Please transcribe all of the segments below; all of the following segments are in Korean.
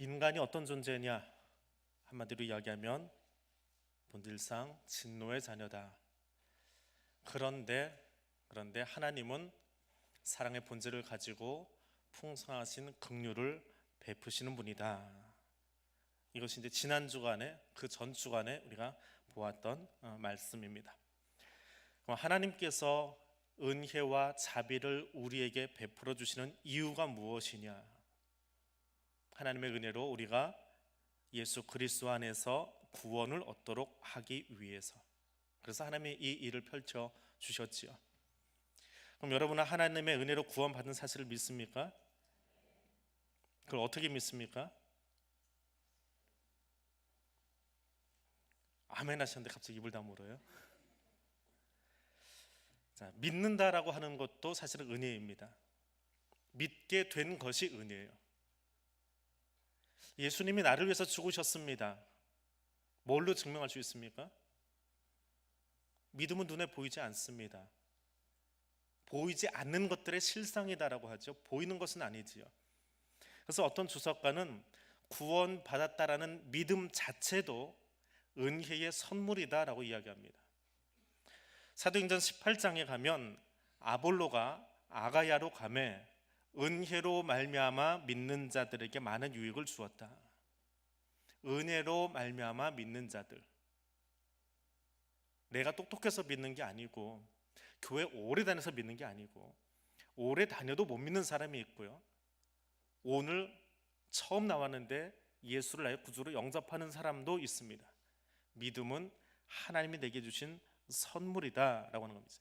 인간이 어떤 존재냐? 한마디로 이야기하면 본질상 진노의 자녀다. 그런데 하나님은 사랑의 본질을 가지고 풍성하신 긍휼을 베푸시는 분이다. 이것이 이제 지난 주간에 그 전 주간에 우리가 보았던 말씀입니다. 하나님께서 은혜와 자비를 우리에게 베풀어 주시는 이유가 무엇이냐? 하나님의 은혜로 우리가 예수 그리스도 안에서 구원을 얻도록 하기 위해서. 그래서 하나님이 이 일을 펼쳐 주셨지요. 그럼 여러분은 하나님의 은혜로 구원받은 사실을 믿습니까? 그걸 어떻게 믿습니까? 아멘 하셨는데 갑자기 입을 다물어요. 자, 믿는다라고 하는 것도 사실은 은혜입니다. 믿게 된 것이 은혜예요. 예수님이 나를 위해서 죽으셨습니다. 뭘로 증명할 수 있습니까? 믿음은 눈에 보이지 않습니다. 보이지 않는 것들의 실상이다라고 하죠. 보이는 것은 아니지요. 그래서 어떤 주석가는 구원받았다라는 믿음 자체도 은혜의 선물이다라고 이야기합니다. 사도행전 18장에 가면 아볼로가 아가야로 가매 은혜로 말미암아 믿는 자들에게 많은 유익을 주었다. 은혜로 말미암아 믿는 자들. 내가 똑똑해서 믿는 게 아니고, 교회 오래 다녀서 믿는 게 아니고, 오래 다녀도 못 믿는 사람이 있고요, 오늘 처음 나왔는데 예수를 나의 구주로 영접하는 사람도 있습니다. 믿음은 하나님이 내게 주신 선물이다 라고 하는 겁니다.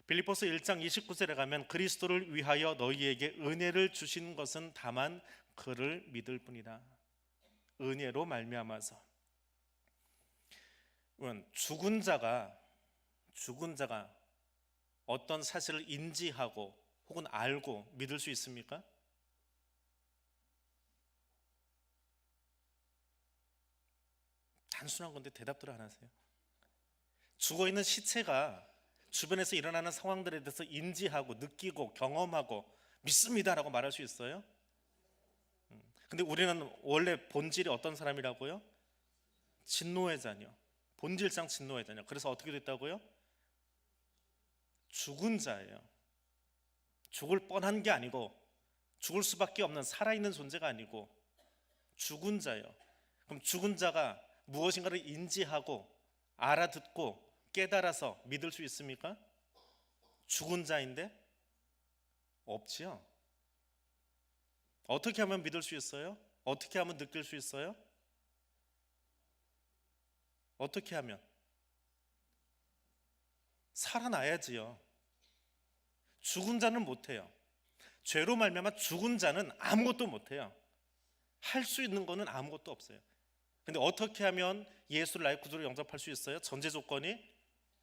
빌립보서 1장 29절에 가면 그리스도를 위하여 너희에게 은혜를 주신 것은 다만 그를 믿을 뿐이다. 은혜로 말미암아서. 죽은 자가 어떤 사실을 인지하고 혹은 알고 믿을 수 있습니까? 단순한 건데 대답들 안 하세요. 죽어있는 시체가 주변에서 일어나는 상황들에 대해서 인지하고 느끼고 경험하고 믿습니다라고 말할 수 있어요? 근데 우리는 원래 본질이 어떤 사람이라고요? 진노의 자녀, 본질상 진노의 자녀. 그래서 어떻게 됐다고요? 죽은 자예요. 죽을 뻔한 게 아니고, 죽을 수밖에 없는 살아있는 존재가 아니고 죽은 자예요. 그럼 죽은 자가 무엇인가를 인지하고 알아듣고 깨달아서 믿을 수 있습니까? 죽은 자인데? 없지요. 어떻게 하면 믿을 수 있어요? 어떻게 하면 느낄 수 있어요? 어떻게 하면? 살아나야지요. 죽은 자는 못해요. 죄로 말미암아 죽은 자는 아무것도 못해요. 할 수 있는 거는 아무것도 없어요. 근데 어떻게 하면 예수를 나의 구주로 영접할 수 있어요? 전제 조건이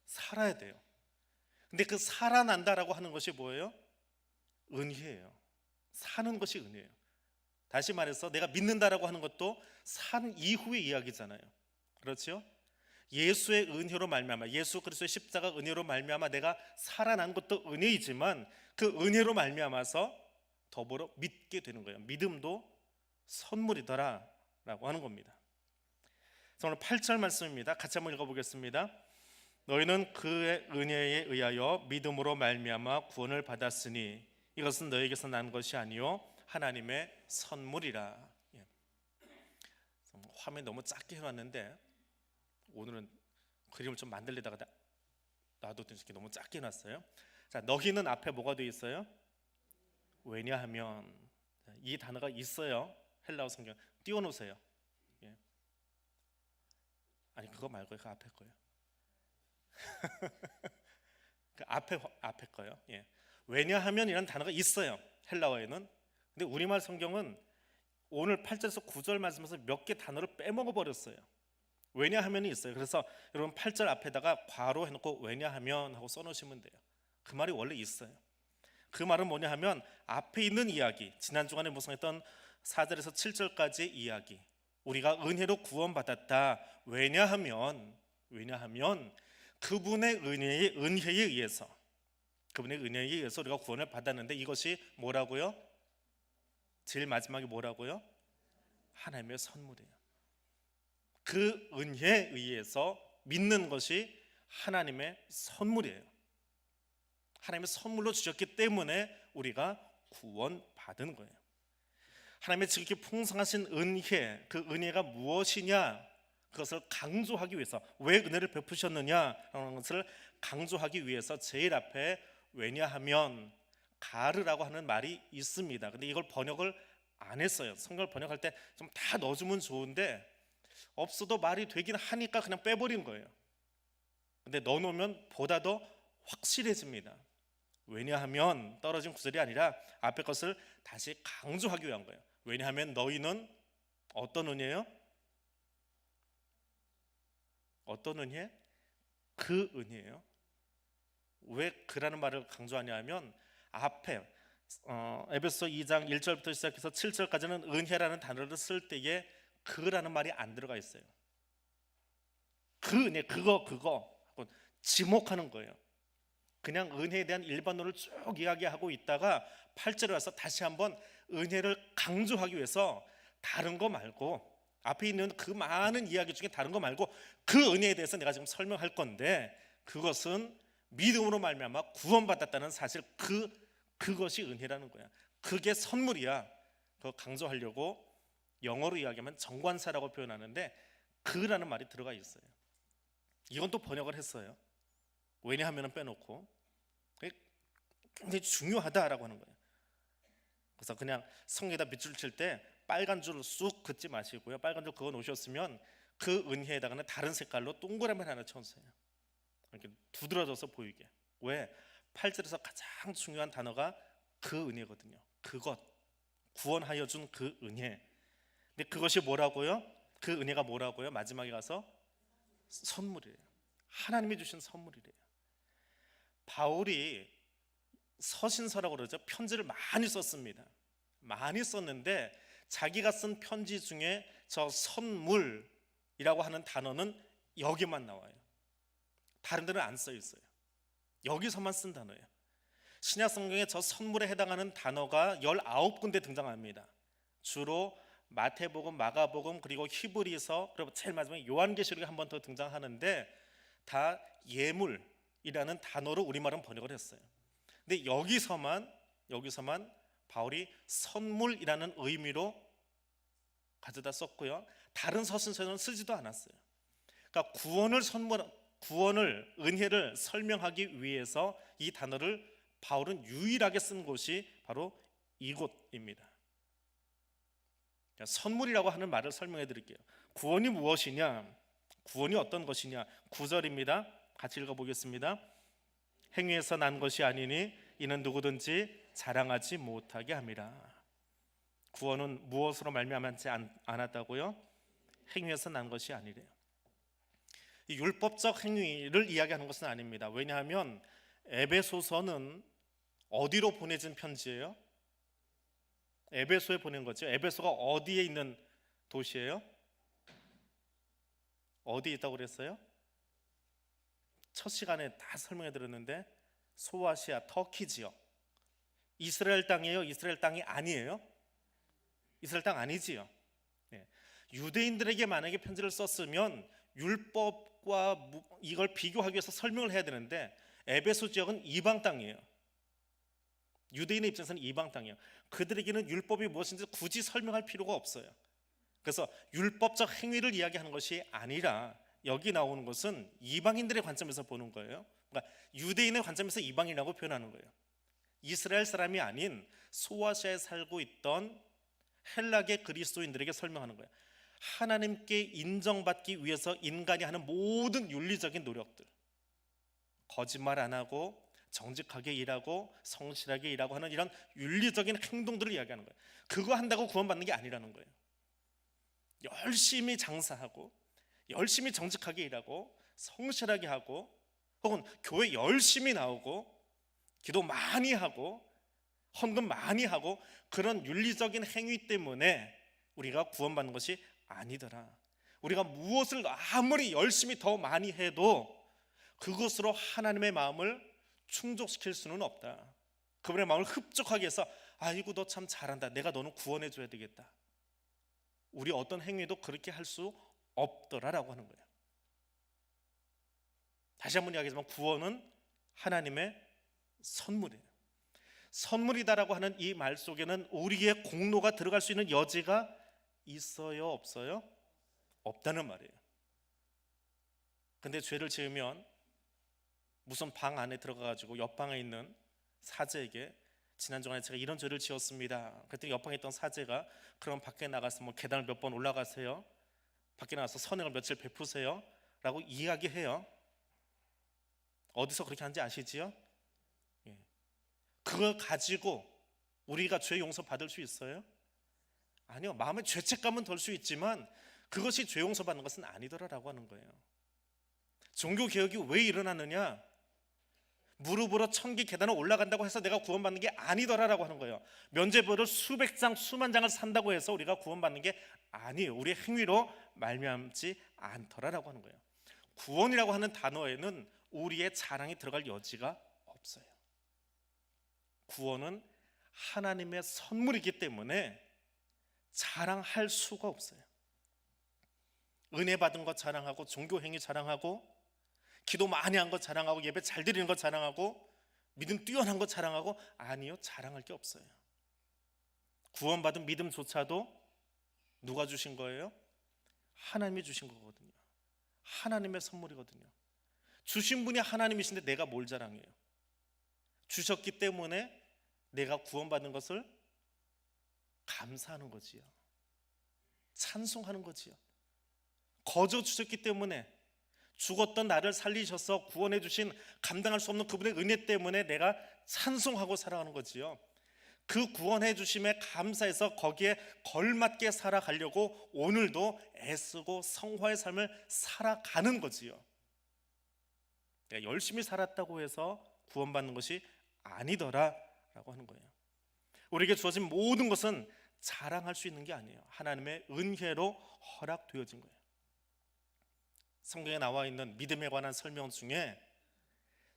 살아야 돼요. 근데 그 살아난다라고 하는 것이 뭐예요? 은혜예요. 사는 것이 은혜예요. 다시 말해서 내가 믿는다라고 하는 것도 산 이후의 이야기잖아요. 그렇죠? 예수의 은혜로 말미암아, 예수 그리스도의 십자가 은혜로 말미암아 내가 살아난 것도 은혜이지만 그 은혜로 말미암아서 더불어 믿게 되는 거예요. 믿음도 선물이더라 라고 하는 겁니다. 오늘 8절 말씀입니다. 같이 한번 읽어보겠습니다. 너희는 그의 은혜에 의하여 믿음으로 말미암아 구원을 받았으니 이것은 너희에게서 난 것이 아니요 하나님의 선물이라. 화면 너무 작게 해놨는데 오늘은 그림을 좀 만들려다가 놔뒀더니 이렇게 너무 작게 해놨어요. 자, 너희는 앞에 뭐가 되어 있어요? 왜냐하면. 이 단어가 있어요. 헬라어 성경 띄워놓으세요. 아니 그거 말고요. 그 앞에 거요. 그 앞에 거요. 왜냐하면 이라는 단어가 있어요. 헬라어에는. 근데 우리말 성경은 오늘 8절에서 9절 말씀에서 몇 개 단어를 빼먹어 버렸어요. 왜냐하면이 있어요. 그래서 여러분 8절 앞에다가 괄호 해놓고 왜냐하면 하고 써놓으시면 돼요. 그 말이 원래 있어요. 그 말은 뭐냐 하면 앞에 있는 이야기, 지난 주간에 묵상했던 4절에서 7절까지의 이야기, 우리가 은혜로 구원받았다. 왜냐하면 그분의 은혜에 의해서 우리가 구원을 받았는데 이것이 뭐라고요? 제일 마지막에 뭐라고요? 하나님의 선물이에요. 그 은혜에 의해서 믿는 것이 하나님의 선물이에요. 하나님의 선물로 주셨기 때문에 우리가 구원받은 거예요. 하나님의 지극히 풍성하신 은혜, 그 은혜가 무엇이냐, 그것을 강조하기 위해서, 왜 은혜를 베푸셨느냐라는 것을 강조하기 위해서 제일 앞에 왜냐하면 가르라고 하는 말이 있습니다. 근데 이걸 번역을 안 했어요. 성경을 번역할 때 좀 다 넣어주면 좋은데 없어도 말이 되긴 하니까 그냥 빼버린 거예요. 근데 넣어놓으면 보다 더 확실해집니다. 왜냐하면 떨어진 구절이 아니라 앞에 것을 다시 강조하기 위한 거예요. 왜냐하면 너희는 어떤 은혜예요? 어떤 은혜? 그 은혜예요. 왜 그라는 말을 강조하냐 하면 앞에 에베소 2장 1절부터 시작해서 7절까지는 은혜라는 단어를 쓸 때에 그라는 말이 안 들어가 있어요. 그 은혜, 그거 지목하는 거예요. 그냥 은혜에 대한 일반론을 쭉 이야기하고 있다가 8절에 와서 다시 한번 은혜를 강조하기 위해서 다른 거 말고, 앞에 있는 그 많은 이야기 중에 다른 거 말고 그 은혜에 대해서 내가 지금 설명할 건데, 그것은 믿음으로 말미암아 구원받았다는 사실, 그것이 은혜라는 거야. 그게 선물이야. 그거 강조하려고 영어로 이야기하면 정관사라고 표현하는데 그라는 말이 들어가 있어요. 이건 또 번역을 했어요. 왜냐하면 빼놓고 굉장히 중요하다라고 하는 거예요. 그래서 그냥 성에다 밑줄 칠 때 빨간 줄을 쑥 긋지 마시고요. 빨간 줄 그어 놓으셨으면 그 은혜에다가는 다른 색깔로 동그라미 하나 쳐주세요. 이렇게 두드러져서 보이게. 왜? 8절에서 가장 중요한 단어가 그 은혜거든요. 그것, 구원하여 준 그 은혜. 근데 그것이 뭐라고요? 그 은혜가 뭐라고요? 마지막에 가서 선물이에요. 하나님이 주신 선물이래요. 바울이 서신서라고 그러죠. 편지를 많이 썼습니다. 많이 썼는데 자기가 쓴 편지 중에 저 선물이라고 하는 단어는 여기만 나와요. 다른 데는 안 써 있어요. 여기서만 쓴 단어예요. 신약 성경에 저 선물에 해당하는 단어가 19군데 등장합니다. 주로 마태복음, 마가복음, 그리고 히브리서, 그리고 제일 마지막에 요한계시록에 한 번 더 등장하는데 다 예물이라는 단어로 우리말은 번역을 했어요. 근데 여기서만 바울이 선물이라는 의미로 가져다 썼고요. 다른 서신서에는 쓰지도 않았어요. 그러니까 구원을, 은혜를 설명하기 위해서 이 단어를 바울은 유일하게 쓴 곳이 바로 이곳입니다. 선물이라고 하는 말을 설명해 드릴게요. 구원이 무엇이냐? 구원이 어떤 것이냐? 9절입니다. 같이 읽어보겠습니다. 행위에서 난 것이 아니니 이는 누구든지 자랑하지 못하게 함이라. 구원은 무엇으로 말미암지 않았다고요? 행위에서 난 것이 아니래요. 이 율법적 행위를 이야기하는 것은 아닙니다. 왜냐하면 에베소서는 어디로 보내진 편지예요? 에베소에 보낸 거죠. 에베소가 어디에 있는 도시예요? 어디에 있다고 그랬어요? 첫 시간에 다 설명해 드렸는데 소아시아, 터키 지역. 이스라엘 땅이에요? 이스라엘 땅이 아니에요? 이스라엘 땅 아니지요. 네. 유대인들에게 만약에 편지를 썼으면 율법과 이걸 비교하기 위해서 설명을 해야 되는데 에베소 지역은 이방 땅이에요. 유대인의 입장에서는 이방 땅이에요. 그들에게는 율법이 무엇인지 굳이 설명할 필요가 없어요. 그래서 율법적 행위를 이야기하는 것이 아니라 여기 나오는 것은 이방인들의 관점에서 보는 거예요. 그러니까 유대인의 관점에서 이방인이라고 표현하는 거예요. 이스라엘 사람이 아닌 소아시아에 살고 있던 헬라계 그리스도인들에게 설명하는 거예요. 하나님께 인정받기 위해서 인간이 하는 모든 윤리적인 노력들, 거짓말 안 하고 정직하게 일하고 성실하게 일하고 하는 이런 윤리적인 행동들을 이야기하는 거예요. 그거 한다고 구원받는 게 아니라는 거예요. 열심히 장사하고 열심히 정직하게 일하고 성실하게 하고 혹은 교회 열심히 나오고 기도 많이 하고 헌금 많이 하고 그런 윤리적인 행위 때문에 우리가 구원받는 것이 아니더라. 우리가 무엇을 아무리 열심히 더 많이 해도 그것으로 하나님의 마음을 충족시킬 수는 없다. 그분의 마음을 흡족하게 해서 아이고 너 참 잘한다, 내가 너는 구원해 줘야 되겠다, 우리 어떤 행위도 그렇게 할 수 없더라라고 하는 거예요. 다시 한번 이야기하지만 구원은 하나님의 선물이에요. 선물이다라고 하는 이 말 속에는 우리의 공로가 들어갈 수 있는 여지가 있어요, 없어요? 없다는 말이에요. 근데 죄를 지으면 무슨 방 안에 들어가가지고 옆방에 있는 사제에게 지난주간에 제가 이런 죄를 지었습니다. 그랬더니 옆방에 있던 사제가 그럼 밖에 나가서 뭐 계단을 몇 번 올라가세요, 밖에 나가서 선행을 며칠 베푸세요 라고 이야기해요. 어디서 그렇게 하는지 아시지요? 예. 그걸 가지고 우리가 죄 용서 받을 수 있어요? 아니요. 마음의 죄책감은 덜 수 있지만 그것이 죄 용서 받는 것은 아니더라라고 하는 거예요. 종교개혁이 왜 일어나느냐? 무릎으로 천기 계단을 올라간다고 해서 내가 구원받는 게 아니더라라고 하는 거예요. 면죄부를 수백 장 수만 장을 산다고 해서 우리가 구원받는 게 아니에요. 우리의 행위로 말미암지 않더라라고 하는 거예요. 구원이라고 하는 단어에는 우리의 자랑이 들어갈 여지가 없어요. 구원은 하나님의 선물이기 때문에 자랑할 수가 없어요. 은혜 받은 것 자랑하고, 종교 행위 자랑하고, 기도 많이 한 것 자랑하고, 예배 잘 드리는 것 자랑하고, 믿음 뛰어난 것 자랑하고, 아니요, 자랑할 게 없어요. 구원받은 믿음조차도 누가 주신 거예요? 하나님이 주신 거거든요. 하나님의 선물이거든요. 주신 분이 하나님이신데 내가 뭘 자랑해요? 주셨기 때문에 내가 구원받는 것을 감사하는 거지요. 찬송하는 거지요. 거저 주셨기 때문에, 죽었던 나를 살리셔서 구원해 주신 감당할 수 없는 그분의 은혜 때문에 내가 찬송하고 살아가는 거지요. 그 구원해 주심에 감사해서 거기에 걸맞게 살아가려고 오늘도 애쓰고 성화의 삶을 살아가는 거지요. 내가 열심히 살았다고 해서 구원받는 것이 아니더라라고 하는 거예요. 우리에게 주어진 모든 것은 자랑할 수 있는 게 아니에요. 하나님의 은혜로 허락되어진 거예요. 성경에 나와 있는 믿음에 관한 설명 중에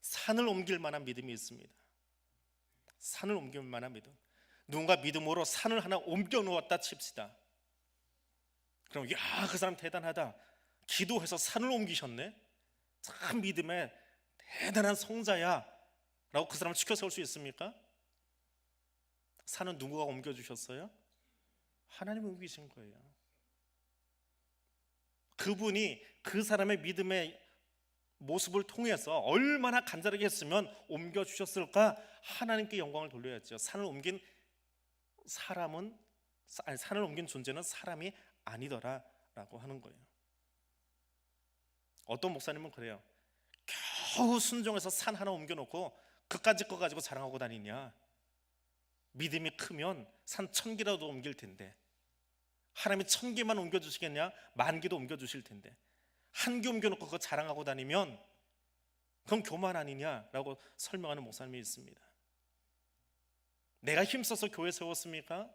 산을 옮길 만한 믿음이 있습니다. 산을 옮길 만한 믿음. 누군가 믿음으로 산을 하나 옮겨 놓았다 칩시다. 그럼 야, 그 사람 대단하다, 기도해서 산을 옮기셨네, 참 믿음의 대단한 성자야 라고 그 사람을 치켜 세울 수 있습니까? 산은 누구가 옮겨주셨어요? 하나님이 옮기신 거예요. 그분이 그 사람의 믿음의 모습을 통해서 얼마나 간절하게 했으면 옮겨주셨을까? 하나님께 영광을 돌려야죠. 산을 옮긴 존재는 사람이 아니더라라고 하는 거예요. 어떤 목사님은 그래요. 겨우 순종해서 산 하나 옮겨놓고 그까짓 거 가지고 자랑하고 다니냐? 믿음이 크면 산 1000개라도 옮길 텐데, 하나님이 1000개만 옮겨주시겠냐? 10,000개도 옮겨주실 텐데, 한 개 옮겨놓고 그거 자랑하고 다니면 그건 교만 아니냐라고 설명하는 목사님이 있습니다. 내가 힘써서 교회 세웠습니까?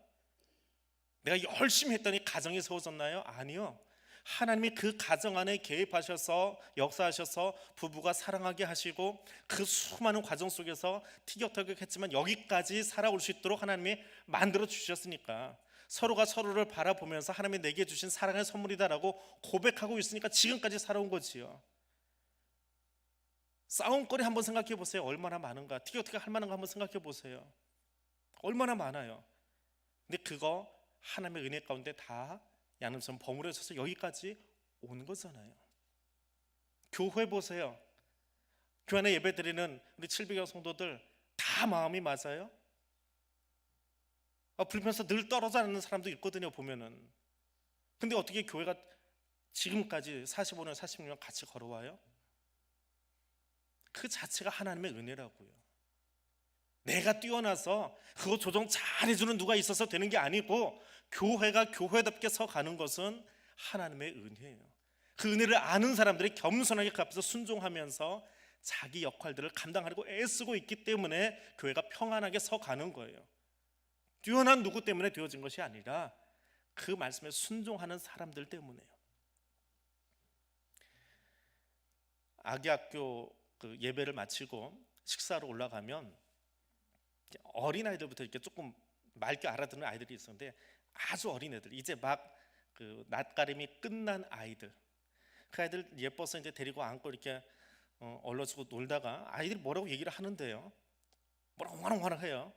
내가 열심히 했더니 가정이 세워졌나요? 아니요. 하나님이 그 가정 안에 개입하셔서 역사하셔서 부부가 사랑하게 하시고, 그 수많은 과정 속에서 티격태격했지만 여기까지 살아올 수 있도록 하나님이 만들어 주셨으니까, 서로가 서로를 바라보면서 하나님이 내게 주신 사랑의 선물이다라고 고백하고 있으니까 지금까지 살아온 거지요. 싸움거리 한번 생각해 보세요. 얼마나 많은가. 티격태격 할 만한 거 한번 생각해 보세요. 얼마나 많아요. 근데 그거 하나님의 은혜 가운데 다 양심처럼 버무려져서 여기까지 온 거잖아요. 교회 보세요. 교회 안에 예배 드리는 우리 700여 성도들 다 마음이 맞아요? 불편해서 늘 떨어져 앉는 사람도 있거든요, 보면은. 근데 어떻게 교회가 지금까지 45년, 46년 같이 걸어와요? 그 자체가 하나님의 은혜라고요. 내가 뛰어나서 그거 조정 잘 해주는 누가 있어서 되는 게 아니고, 교회가 교회답게 서 가는 것은 하나님의 은혜예요. 그 은혜를 아는 사람들이 겸손하게 그 앞에서 순종하면서 자기 역할들을 감당하려고 애쓰고 있기 때문에 교회가 평안하게 서 가는 거예요. 뛰어난 누구 때문에 되어진 것이 아니라 그 말씀에 순종하는 사람들 때문에요. 아기학교 그 예배를 마치고 식사로 올라가면 어린아이들부터 이렇게 조금 맑게 알아듣는 아이들이 있었는데, 아주 어린애들, 이제 막 그 낯가림이 끝난 아이들, 그 아이들 예뻐서 이제 데리고 안고 이렇게 얼러주고 놀다가 아이들이 뭐라고 얘기를 하는데요, 뭐라고 화랑화랑 해요.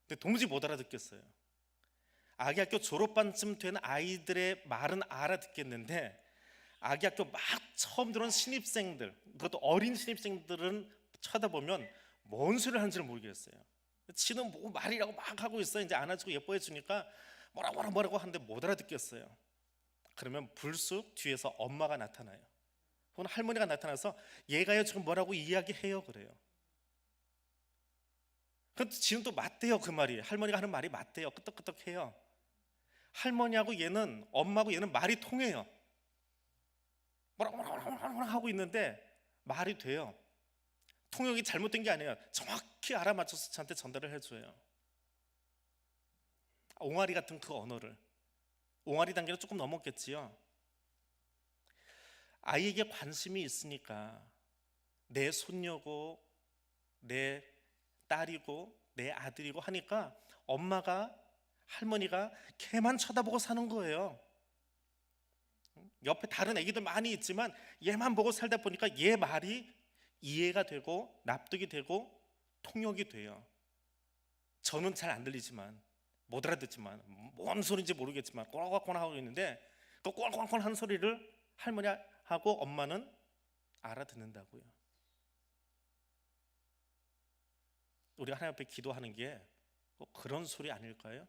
근데 도무지 못 알아듣겠어요. 아기 학교 졸업반쯤 된 아이들의 말은 알아듣겠는데 아기 학교 막 처음 들어온 신입생들, 그것도 어린 신입생들은 쳐다보면 뭔 소리를 하는지를 모르겠어요. 지는 뭐 말이라고 막 하고 있어. 이제 안아주고 예뻐해 주니까 뭐라고 하는데 못 알아듣겠어요. 그러면 불쑥 뒤에서 엄마가 나타나요. 혹은 할머니가 나타나서 얘가요 지금 뭐라고 이야기해요 그래요. 근데 지는 또 맞대요. 그 말이, 할머니가 하는 말이 맞대요. 끄떡끄떡해요. 할머니하고 얘는, 엄마하고 얘는 말이 통해요. 뭐라고 하고 있는데 말이 돼요. 통역이 잘못된 게 아니에요. 정확히 알아맞혀서 저한테 전달을 해줘요. 옹알이 같은 그 언어를, 옹알이 단계는 조금 넘었겠지요. 아이에게 관심이 있으니까 내 손녀고 내 딸이고 내 아들이고 하니까 엄마가, 할머니가 걔만 쳐다보고 사는 거예요. 옆에 다른 애기들 많이 있지만 얘만 보고 살다 보니까 얘 말이 이해가 되고 납득이 되고 통역이 돼요. 저는 잘 안 들리지만, 못 알아듣지만, 뭔 소리인지 모르겠지만 꼬락꼬락 하고 있는데 그 꼬락꼬락 하는 소리를 할머니하고 엄마는 알아듣는다고요. 우리가 하나님 앞에 기도하는 게 그런 소리 아닐까요?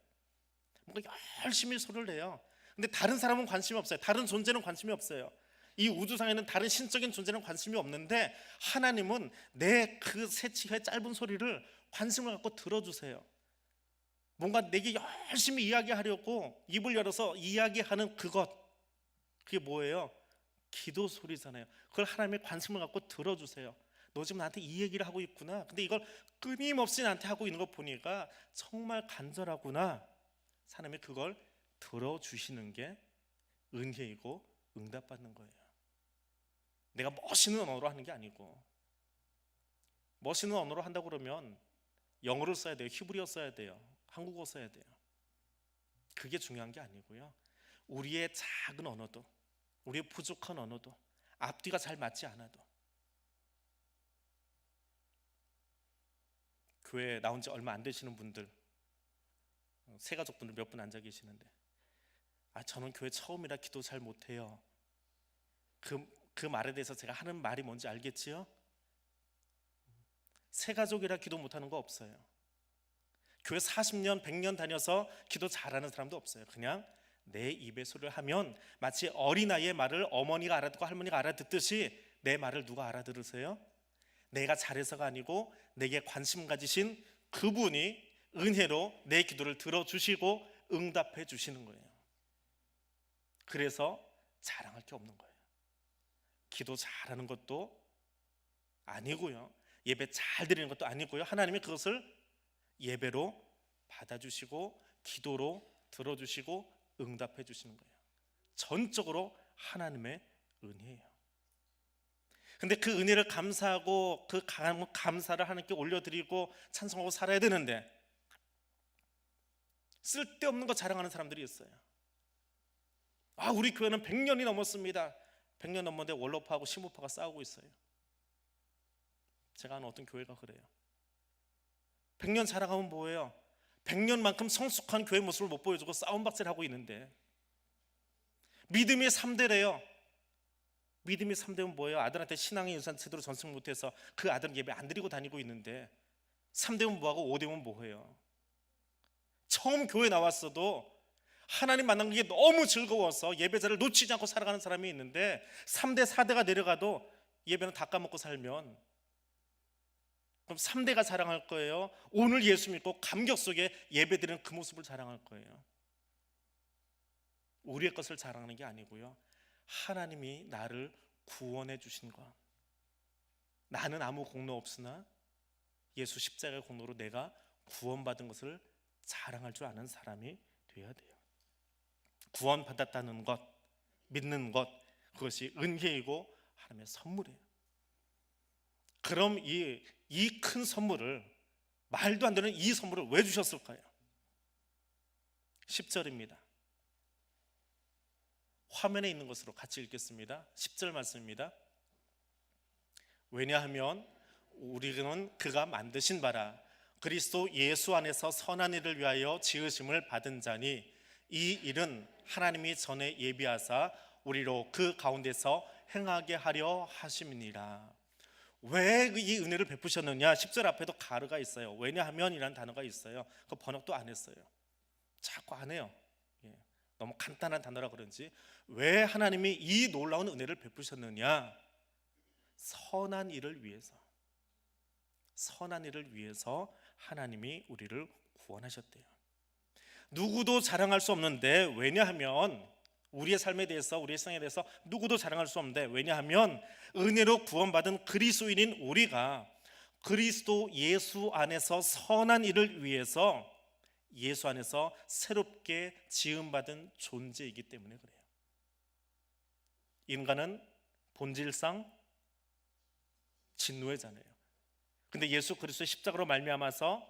뭔가 열심히 소리를 내요. 근데 다른 사람은 관심이 없어요. 다른 존재는 관심이 없어요. 이 우주상에는 다른 신적인 존재는 관심이 없는데 하나님은 내 그 새치의 짧은 소리를 관심을 갖고 들어주세요. 뭔가 내게 열심히 이야기하려고 입을 열어서 이야기하는 그것, 그게 뭐예요? 기도 소리잖아요. 그걸 하나님의 관심을 갖고 들어주세요. 너 지금 나한테 이 얘기를 하고 있구나. 근데 이걸 끊임없이 나한테 하고 있는 거 보니까 정말 간절하구나. 하나님이 그걸 들어주시는 게 은혜이고 응답받는 거예요. 내가 멋있는 언어로 하는 게 아니고, 멋있는 언어로 한다고 그러면 영어를 써야 돼요, 히브리어 써야 돼요, 한국어 써야 돼요. 그게 중요한 게 아니고요, 우리의 작은 언어도, 우리의 부족한 언어도, 앞뒤가 잘 맞지 않아도, 교회 나온 지 얼마 안 되시는 분들, 새가족분들 몇 분 앉아 계시는데, 저는 교회 처음이라 기도 잘 못해요. 그 말에 대해서 제가 하는 말이 뭔지 알겠지요? 새가족이라 기도 못하는 거 없어요. 교회 40년 100년 다녀서 기도 잘하는 사람도 없어요. 그냥 내 입의 소리를 하면 마치 어린아이의 말을 어머니가 알아듣고 할머니가 알아듣듯이 내 말을 누가 알아들으세요? 내가 잘해서가 아니고 내게 관심 가지신 그분이 은혜로 내 기도를 들어주시고 응답해 주시는 거예요. 그래서 자랑할 게 없는 거예요. 기도 잘하는 것도 아니고요, 예배 잘 드리는 것도 아니고요, 하나님이 그것을 예배로 받아주시고 기도로 들어주시고 응답해 주시는 거예요. 전적으로 하나님의 은혜예요. 근데 그 은혜를 감사하고 그 감사를 하나님께 올려드리고 찬송하고 살아야 되는데 쓸데없는 거 자랑하는 사람들이 있어요. 우리 교회는 100년이 넘었습니다. 100년 넘었는데 원로파하고 시무파가 싸우고 있어요. 제가 아는 어떤 교회가 그래요. 100년 자랑하면 뭐예요? 100년만큼 성숙한 교회 모습을 못 보여주고 싸움박질 하고 있는데, 믿음의 3대래요. 믿음의 3대는 뭐예요? 아들한테 신앙의 유산 제대로 전승 못해서 그 아들은 예배 안 드리고 다니고 있는데, 3대면 뭐하고 5대면 뭐해요? 처음 교회 나왔어도 하나님 만난 게 너무 즐거워서 예배자를 놓치지 않고 살아가는 사람이 있는데, 3대 4대가 내려가도 예배는 다 까먹고 살면 그럼 3대가 자랑할 거예요? 오늘 예수 믿고 감격 속에 예배드리는 그 모습을 자랑할 거예요? 우리의 것을 자랑하는 게 아니고요, 하나님이 나를 구원해 주신 것, 나는 아무 공로 없으나 예수 십자가의 공로로 내가 구원받은 것을 자랑할 줄 아는 사람이 되어야 돼요. 구원받았다는 것, 믿는 것, 그것이 은혜이고 하나님의 선물이에요. 그럼 이 큰 선물을, 말도 안 되는 이 선물을 왜 주셨을까요? 10절입니다. 화면에 있는 것으로 같이 읽겠습니다. 10절 말씀입니다. 왜냐하면 우리는 그가 만드신 바라 그리스도 예수 안에서 선한 일을 위하여 지으심을 받은 자니 이 일은 하나님이 전에 예비하사 우리로 그 가운데서 행하게 하려 하심이니라. 왜 이 은혜를 베푸셨느냐? 10절 앞에도 가르가 있어요. 왜냐하면이라는 단어가 있어요. 그 번역도 안 했어요. 자꾸 안 해요. 너무 간단한 단어라 그런지. 왜 하나님이 이 놀라운 은혜를 베푸셨느냐? 선한 일을 위해서. 선한 일을 위해서 하나님이 우리를 구원하셨대요. 누구도 자랑할 수 없는데, 왜냐하면 우리의 삶에 대해서, 우리의 생에 대해서 누구도 자랑할 수 없는데, 왜냐하면 은혜로 구원받은 그리스도인인 우리가 그리스도 예수 안에서 선한 일을 위해서 예수 안에서 새롭게 지음받은 존재이기 때문에 그래요. 인간은 본질상 진노의 자네요. 근데 예수 그리스도의 십자가로 말미암아서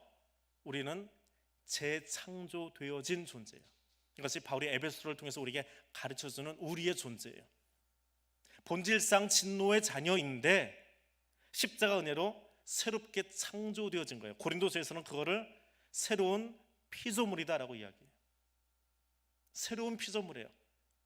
우리는 재창조되어진 존재예요. 이것이 바울이 에베소서를 통해서 우리에게 가르쳐주는 우리의 존재예요. 본질상 진노의 자녀인데 십자가 은혜로 새롭게 창조되어진 거예요. 고린도서에서는 그거를 새로운 피조물이다라고 이야기해요. 새로운 피조물이에요.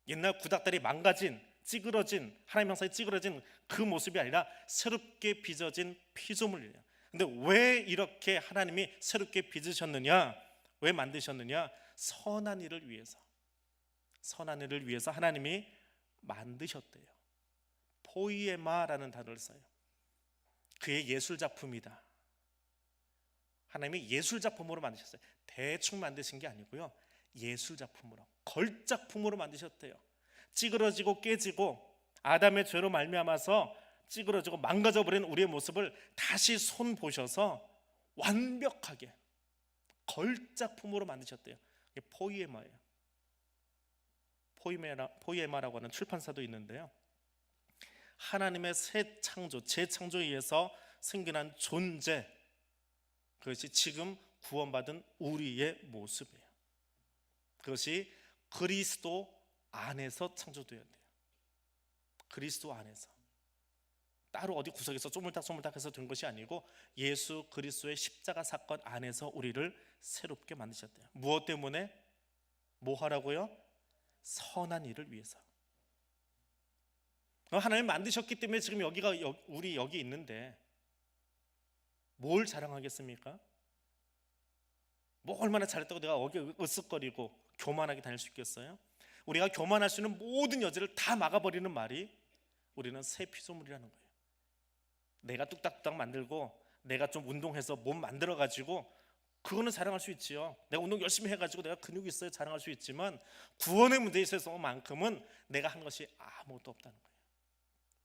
옛날 구닥다리 망가진, 찌그러진, 하나님 형상에 찌그러진 그 모습이 아니라 새롭게 빚어진 피조물이에요. 근데 왜 이렇게 하나님이 새롭게 빚으셨느냐? 왜 만드셨느냐? 선한 일을 위해서. 선한 일을 위해서 하나님이 만드셨대요. 포이에마라는 단어를 써요. 그의 예술작품이다. 하나님이 예술작품으로 만드셨어요. 대충 만드신 게 아니고요, 예술작품으로, 걸작품으로 만드셨대요. 찌그러지고 깨지고 아담의 죄로 말미암아서 찌그러지고 망가져버린 우리의 모습을 다시 손 보셔서 완벽하게 걸작품으로 만드셨대요. 이게 포이에마예요. 포이에마라고 하는 출판사도 있는데요, 하나님의 새 창조, 재창조에 의해서 생겨난 존재, 그것이 지금 구원받은 우리의 모습이에요. 그것이 그리스도 안에서 창조되어야 돼요. 그리스도 안에서, 따로 어디 구석에서 쪼물딱쪼물딱해서 된 것이 아니고 예수 그리스도의 십자가 사건 안에서 우리를 새롭게 만드셨대요. 무엇 때문에? 뭐 하라고요? 선한 일을 위해서. 하나님 만드셨기 때문에 지금 우리 여기 있는데 뭘 자랑하겠습니까? 뭐 얼마나 잘했다고 내가 여기 으쓱거리고 교만하게 다닐 수 있겠어요? 우리가 교만할 수 있는 모든 여지를 다 막아버리는 말이 우리는 새 피조물이라는 거예요. 내가 뚝딱뚝딱 만들고 내가 좀 운동해서 몸 만들어가지고 그거는 자랑할 수 있지요. 내가 운동 열심히 해가지고 내가 근육이 있어야 자랑할 수 있지만 구원의 문제에 있어서만큼은 내가 한 것이 아무것도 없다는 거예요.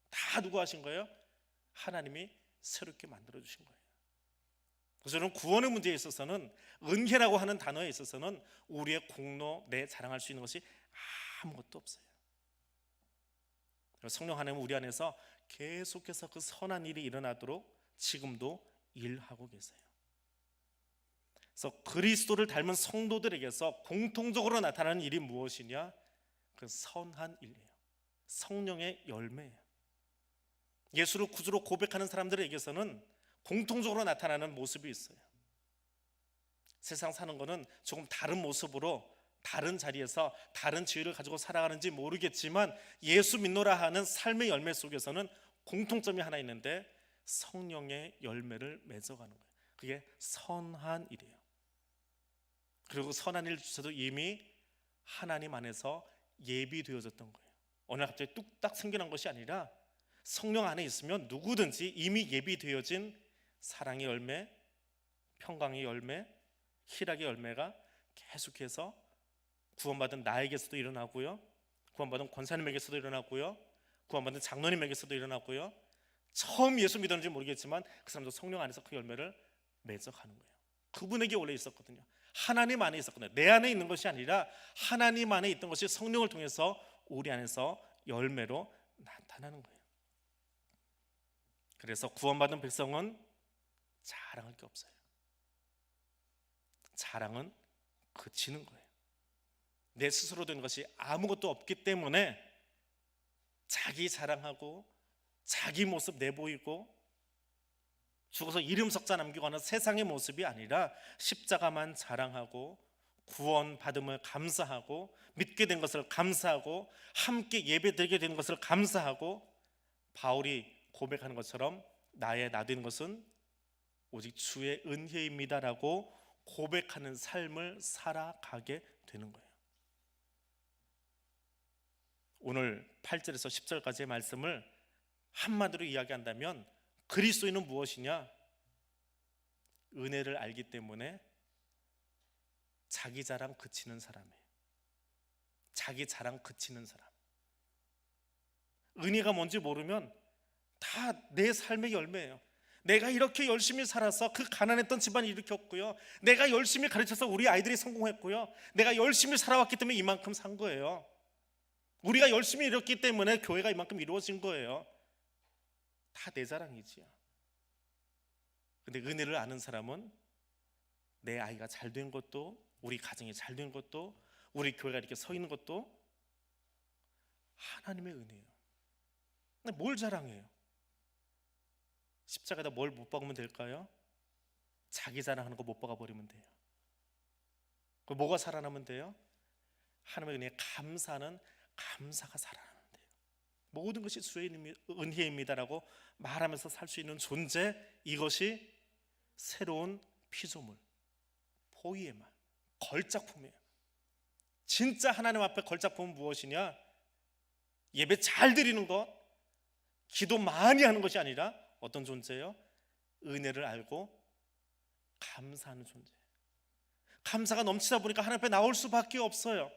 다 누가 하신 거예요? 하나님이 새롭게 만들어주신 거예요. 그래서 저는 구원의 문제에 있어서는, 은혜라고 하는 단어에 있어서는 우리의 공로, 내 자랑할 수 있는 것이 아무것도 없어요. 성령 하나님은 우리 안에서 계속해서 그 선한 일이 일어나도록 지금도 일하고 계세요. 그래서 그리스도를 닮은 성도들에게서 공통적으로 나타나는 일이 무엇이냐? 그 선한 일이에요. 성령의 열매예요. 예수를 구주로 고백하는 사람들에게서는 공통적으로 나타나는 모습이 있어요. 세상 사는 거는 조금 다른 모습으로, 다른 자리에서 다른 지위를 가지고 살아가는지 모르겠지만 예수 믿노라 하는 삶의 열매 속에서는 공통점이 하나 있는데 성령의 열매를 맺어가는 거예요. 그게 선한 일이에요. 그리고 선한 일 주셔도 이미 하나님 안에서 예비되어졌던 거예요. 어느 날 갑자기 뚝딱 생겨난 것이 아니라 성령 안에 있으면 누구든지 이미 예비되어진 사랑의 열매, 평강의 열매, 희락의 열매가 계속해서 구원받은 나에게서도 일어나고요, 구원받은 권사님에게서도 일어나고요, 구원받은 장로님에게서도 일어나고요, 처음 예수 믿었는지 모르겠지만 그 사람도 성령 안에서 그 열매를 맺어가는 거예요. 그분에게 원래 있었거든요. 하나님 안에 있었거든요. 내 안에 있는 것이 아니라 하나님 안에 있던 것이 성령을 통해서 우리 안에서 열매로 나타나는 거예요. 그래서 구원받은 백성은 자랑할 게 없어요. 자랑은 그치는 거예요. 내 스스로 된 것이 아무것도 없기 때문에 자기 자랑하고 자기 모습 내보이고 죽어서 이름 석자 남기고 하는 세상의 모습이 아니라 십자가만 자랑하고 구원받음을 감사하고 믿게 된 것을 감사하고 함께 예배드리게 된 것을 감사하고 바울이 고백하는 것처럼 나의 나된 것은 오직 주의 은혜입니다라고 고백하는 삶을 살아가게 되는 거예요. 오늘 8절에서 10절까지의 말씀을 한마디로 이야기한다면 그리스도인은 무엇이냐? 은혜를 알기 때문에 자기 자랑 그치는 사람이에요. 자기 자랑 그치는 사람. 은혜가 뭔지 모르면 다 내 삶의 열매예요. 내가 이렇게 열심히 살아서 그 가난했던 집안을 일으켰고요, 내가 열심히 가르쳐서 우리 아이들이 성공했고요, 내가 열심히 살아왔기 때문에 이만큼 산 거예요. 우리가 열심히 이뤘기 때문에 교회가 이만큼 이루어진 거예요. 다 내 자랑이지요. 근데 은혜를 아는 사람은 내 아이가 잘 된 것도, 우리 가정이 잘 된 것도, 우리 교회가 이렇게 서 있는 것도 하나님의 은혜예요. 근데 뭘 자랑해요? 십자가에다 뭘 못 박으면 될까요? 자기 자랑하는 거 못 박아버리면 돼요. 그 뭐가 살아나면 돼요? 하나님의 은혜에 감사하는 감사가 살아나면 돼요. 모든 것이 주의 은혜입니다라고 말하면서 살 수 있는 존재, 이것이 새로운 피조물, 포이에마, 걸작품이에요. 진짜 하나님 앞에 걸작품은 무엇이냐? 예배 잘 드리는 것, 기도 많이 하는 것이 아니라 어떤 존재예요? 은혜를 알고 감사하는 존재. 감사가 넘치다 보니까 하나님 앞에 나올 수밖에 없어요.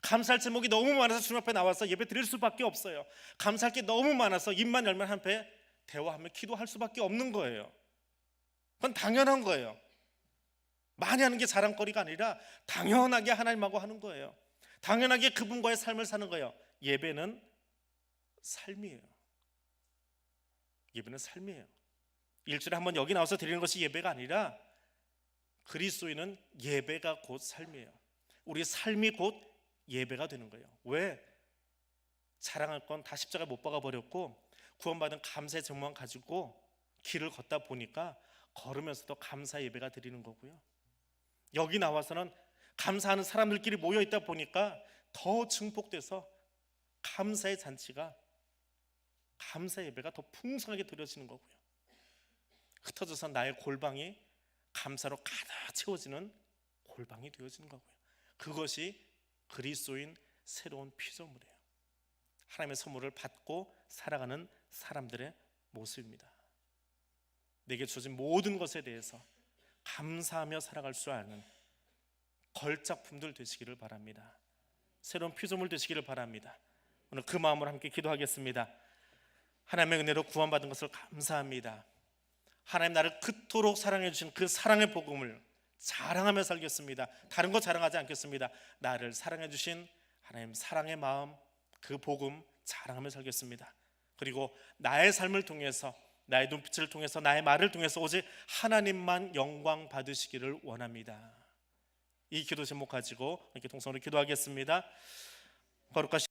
감사할 제목이 너무 많아서 주님 앞에 나와서 예배 드릴 수밖에 없어요. 감사할 게 너무 많아서 입만 열면 하나님 앞에 대화하며 기도할 수밖에 없는 거예요. 그건 당연한 거예요. 많이 하는 게 자랑거리가 아니라 당연하게 하나님하고 하는 거예요. 당연하게 그분과의 삶을 사는 거예요. 예배는 삶이에요. 예배는 삶이에요. 일주일에 한 번 여기 나와서 드리는 것이 예배가 아니라 그리스도인은 예배가 곧 삶이에요. 우리 삶이 곧 예배가 되는 거예요. 왜? 자랑할 건 다 십자가에 못 박아버렸고 구원받은 감사의 정만 가지고 길을 걷다 보니까 걸으면서도 감사 예배가 드리는 거고요, 여기 나와서는 감사하는 사람들끼리 모여 있다 보니까 더 증폭돼서 감사의 잔치가, 감사 예배가 더 풍성하게 드려지는 거고요, 흩어져서 나의 골방이 감사로 가득 채워지는 골방이 되어지는 거고요. 그것이 그리스도인 새로운 피조물이에요. 하나님의 선물을 받고 살아가는 사람들의 모습입니다. 내게 주어진 모든 것에 대해서 감사하며 살아갈 수 아는 걸작품들 되시기를 바랍니다. 새로운 피조물 되시기를 바랍니다. 오늘 그 마음으로 함께 기도하겠습니다. 하나님의 은혜로 구원받은 것을 감사합니다. 하나님 나를 그토록 사랑해 주신 그 사랑의 복음을 자랑하며 살겠습니다. 다른 거 자랑하지 않겠습니다. 나를 사랑해 주신 하나님 사랑의 마음, 그 복음 자랑하며 살겠습니다. 그리고 나의 삶을 통해서, 나의 눈빛을 통해서, 나의 말을 통해서 오직 하나님만 영광 받으시기를 원합니다. 이 기도 제목 가지고 이렇게 통성으로 기도하겠습니다. 거룩하신